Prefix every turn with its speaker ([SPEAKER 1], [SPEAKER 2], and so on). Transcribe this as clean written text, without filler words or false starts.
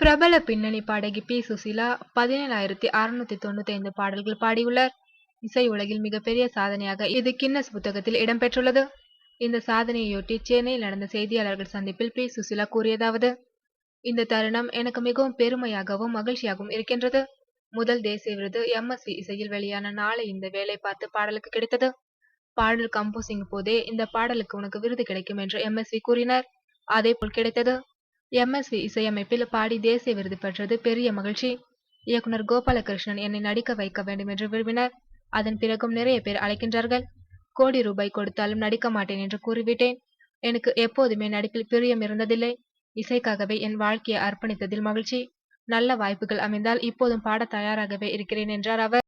[SPEAKER 1] பிரபல பின்னணி பாடகி பி. சுசீலா 17,695 பாடல்கள் பாடியுள்ளார். இசை உலகில் மிகப்பெரிய சாதனையாக இது கின்னஸ் புத்தகத்தில் இடம்பெற்றுள்ளது. இந்த சாதனையொட்டி சென்னையில் நடந்த செய்தியாளர்கள் சந்திப்பில் பி. சுசீலா கூறியதாவது: இந்த தருணம் எனக்கு மிகவும் பெருமையாகவும் மகிழ்ச்சியாகவும் இருக்கின்றது. முதல் தேசிய விருது எம்.எஸ்.வி இசையில் வெளியான நாளை இந்த வேலை பார்த்து பாடலுக்கு கிடைத்தது. பாடல் கம்போசிங் போதே இந்த பாடலுக்கு உனக்கு விருது கிடைக்கும் என்று எம்.எஸ்.வி கூறினார். அதேபோல் கிடைத்தது. எம்.எஸ்.வி இசையமைப்பில் பாடி தேசிய விருது பெற்றது பெரிய மகிழ்ச்சி. இயக்குனர் கோபாலகிருஷ்ணன் என்னை நடிக்க வைக்க வேண்டும் என்று விரும்பினார். அதன் பிறகும் நிறைய பேர் அழைக்கின்றார்கள். கோடி ரூபாய் கொடுத்தாலும் நடிக்க மாட்டேன் என்று கூறிவிட்டேன். எனக்கு எப்போதுமே நடிப்பில் பிரியம் இருந்ததில்லை. இசைக்காகவே என் வாழ்க்கையை அர்ப்பணித்ததில் மகிழ்ச்சி. நல்ல வாய்ப்புகள் அமைந்தால் இப்போதும் பாட தயாராகவே இருக்கிறேன் என்றார் அவர்.